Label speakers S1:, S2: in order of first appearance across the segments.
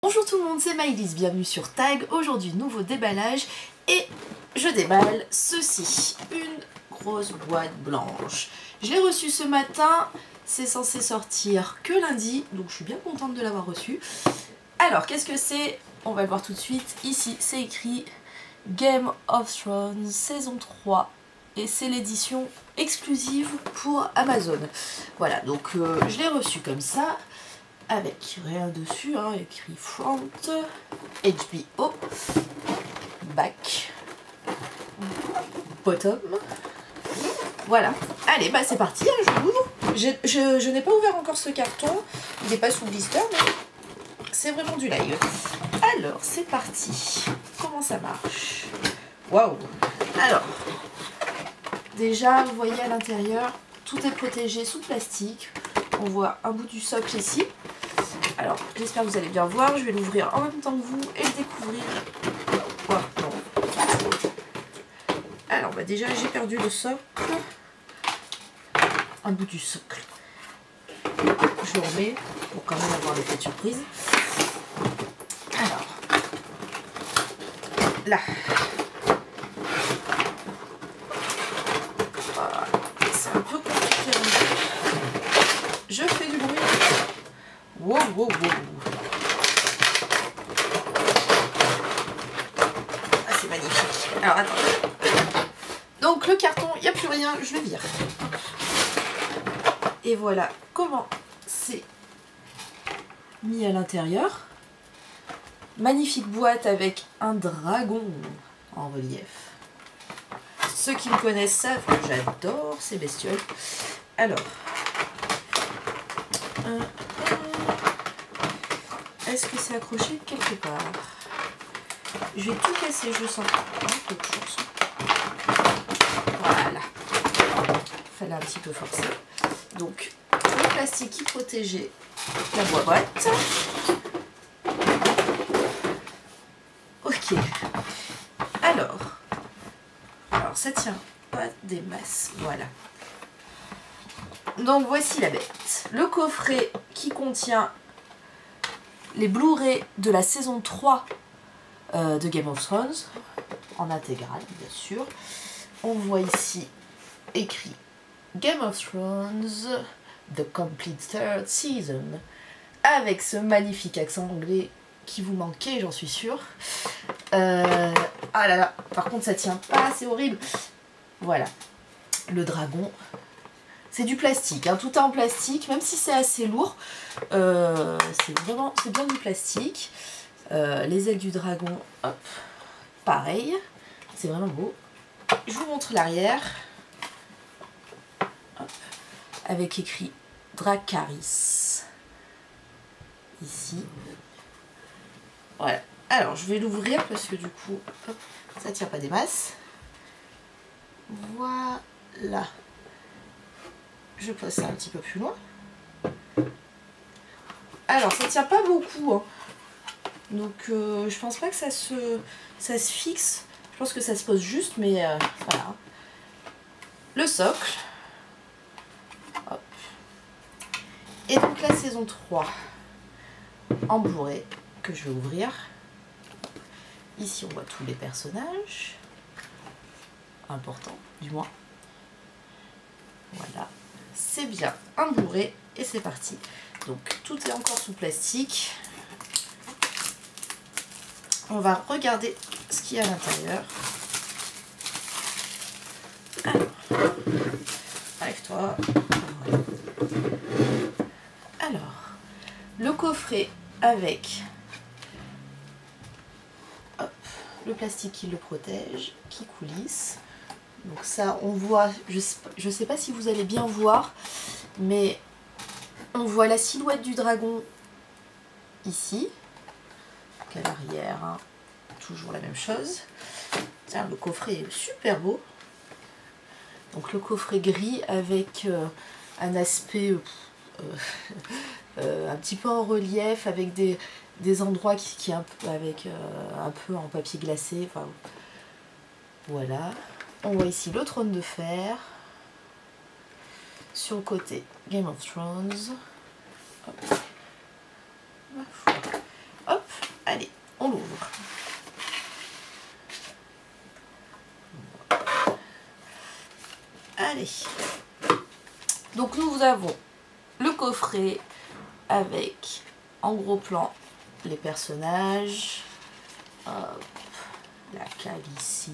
S1: Bonjour tout le monde, c'est Maëlys, bienvenue sur Tag. Aujourd'hui, nouveau déballage et je déballe ceci, une grosse boîte blanche. Je l'ai reçue ce matin, c'est censé sortir que lundi, donc je suis bien contente de l'avoir reçue. Alors, qu'est-ce que c'est? On va le voir tout de suite. Ici, c'est écrit Game of Thrones saison 3 et c'est l'édition exclusive pour Amazon. Voilà, donc je l'ai reçue comme ça. Avec rien dessus, hein, écrit Front, HBO, Back, Bottom. Voilà. Allez, bah c'est parti, hein, je l'ouvre. Je n'ai pas ouvert encore ce carton. Il n'est pas sous blister, mais c'est vraiment du live. Alors, c'est parti. Comment ça marche? Waouh! Alors, déjà, vous voyez à l'intérieur, tout est protégé sous plastique. On voit un bout du socle ici. Alors, j'espère que vous allez bien voir. Je vais l'ouvrir en même temps que vous et le découvrir. Oh, non. Alors, bah déjà, j'ai perdu le socle. Un bout du socle. Je le remets pour quand même avoir l'effet de surprise. Alors, là. Voilà. C'est un peu compliqué. Je fais du bruit. Wow, wow, wow. Ah, c'est magnifique. Alors, attends. Donc, le carton, il n'y a plus rien, je le vire. Et voilà comment c'est mis à l'intérieur. Magnifique boîte avec un dragon en relief. Ceux qui me connaissent savent que j'adore ces bestioles. Alors, est-ce que c'est accroché quelque part? Je vais tout casser, je sens. Voilà. Fallait un petit peu forcer. Donc, le plastique qui protégeait la boîte. Ok. Alors, ça tient pas des masses. Voilà. Donc, voici la bête. Le coffret qui contient les Blu-ray de la saison 3 de Game of Thrones, en intégrale bien sûr. On voit ici écrit Game of Thrones, The Complete Third Season, avec ce magnifique accent anglais qui vous manquait, j'en suis sûre. Ah là là, par contre ça tient pas, c'est horrible. Voilà, le dragon. C'est du plastique, hein, tout est en plastique, même si c'est assez lourd, c'est bien du plastique. Les ailes du dragon, hop, pareil, c'est vraiment beau. Je vous montre l'arrière, avec écrit Dracarys, ici. Voilà, alors je vais l'ouvrir parce que du coup, hop, ça tient pas des masses. Voilà. Je pose ça un petit peu plus loin. Alors, ça tient pas beaucoup, hein. Donc, je pense pas que ça se fixe. Je pense que ça se pose juste, mais voilà. Le socle. Hop. Et donc, la saison 3 en Blu-ray que je vais ouvrir. Ici, on voit tous les personnages. Importants, du moins. Voilà. C'est bien un Blu-ray et c'est parti. Donc tout est encore sous plastique. On va regarder ce qu'il y a à l'intérieur. Alors, arrive-toi. Voilà. Alors, le coffret avec hop, le plastique qui le protège, qui coulisse. Donc ça, on voit, je sais pas si vous allez bien voir, mais on voit la silhouette du dragon ici. Donc à l'arrière, hein, toujours la même chose. Tiens, le coffret est super beau. Donc le coffret gris avec un aspect un petit peu en relief avec des endroits qui un peu, avec un peu en papier glacé. Enfin, voilà. On voit ici le trône de fer. Sur le côté, Game of Thrones. Hop. Hop, allez, on l'ouvre. Allez. Donc nous avons le coffret avec, en gros plan, les personnages. Hop, la Khaleesi,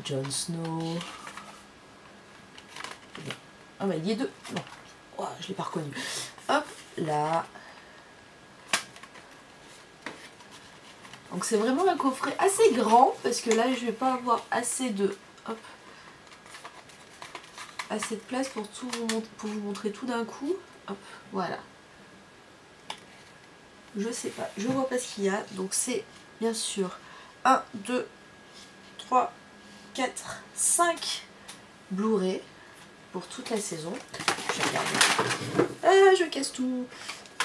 S1: Jon Snow. Ah bah il y a deux. Non, oh, je l'ai pas reconnu. Hop, là. Donc c'est vraiment un coffret assez grand parce que là je vais pas avoir assez de, hop, assez de place pour vous montrer tout d'un coup. Hop, voilà. Je sais pas, je vois pas ce qu'il y a. Donc c'est bien sûr 1, 2, 3, 4, 5 Blu-ray pour toute la saison. Je regarde. Ah, je casse tout.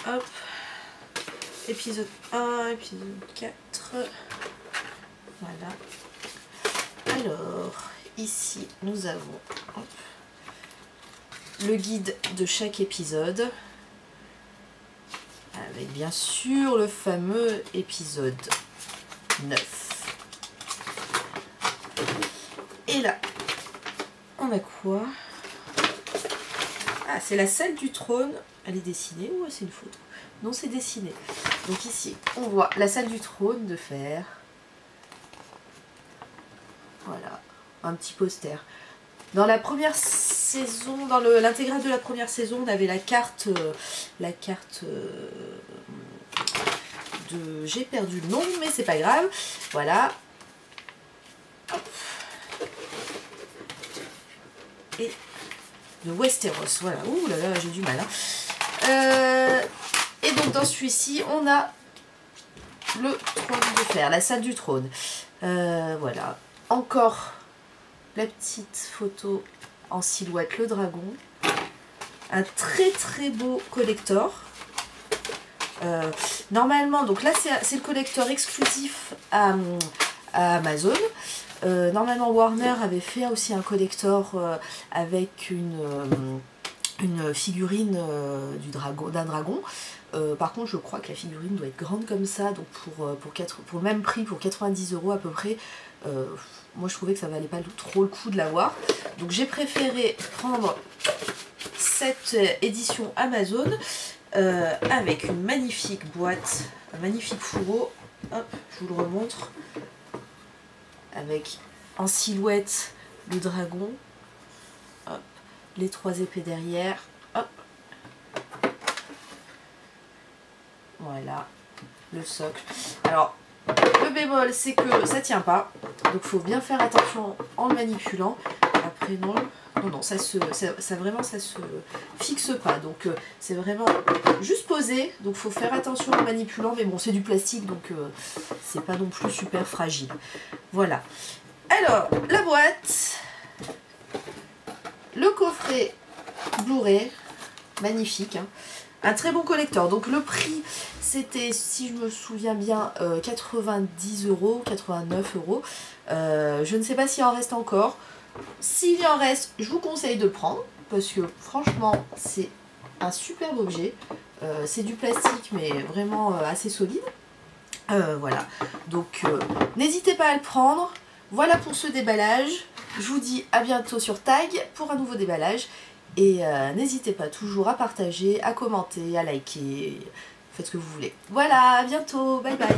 S1: Hop. Épisode 1, épisode 4. Voilà. Alors, ici, nous avons hop, le guide de chaque épisode. Avec bien sûr le fameux épisode 9. Et là, on a quoi? Ah, c'est la salle du trône. Elle est dessinée ou c'est une photo? Non, c'est dessiné. Donc ici, on voit la salle du trône de fer. Voilà, un petit poster. Dans la première saison, dans l'intégrale de la première saison, on avait la carte de... J'ai perdu le nom, mais c'est pas grave. Voilà. Hop. Et de Westeros, voilà. Ouh là là, j'ai du mal. Hein. Et donc dans celui-ci, on a le trône de fer, la salle du trône. Voilà. Encore la petite photo en silhouette, le dragon. Un très très beau collector. Normalement, donc là c'est le collector exclusif à Amazon. Normalement Warner avait fait aussi un collector avec une figurine d'un dragon. Par contre je crois que la figurine doit être grande comme ça, donc pour le même prix, pour 90 € à peu près, moi je trouvais que ça valait pas trop le coup de l'avoir. Donc j'ai préféré prendre cette édition Amazon avec une magnifique boîte, un magnifique fourreau. Hop, je vous le remontre. Avec en silhouette le dragon. Hop, les 3 épées derrière. Hop. Voilà, le socle. Alors, le bémol, c'est que ça tient pas. Donc, il faut bien faire attention en le manipulant. Après, non, ça se fixe pas. Donc, c'est vraiment juste posé. Donc, il faut faire attention en le manipulant. Mais bon, c'est du plastique, donc c'est pas non plus super fragile. Voilà. Alors, la boîte. Le coffret Blu-ray. Magnifique, hein. Un très bon collector. Donc le prix, c'était, si je me souviens bien, 90 €, 89 €. Je ne sais pas s'il en reste encore. S'il en reste, je vous conseille de le prendre. Parce que franchement, c'est un superbe objet. C'est du plastique, mais vraiment assez solide. Voilà. Donc n'hésitez pas à le prendre. Voilà pour ce déballage. Je vous dis à bientôt sur Tag pour un nouveau déballage. Et n'hésitez pas toujours à partager, à commenter, à liker, faites ce que vous voulez. Voilà, à bientôt, bye bye.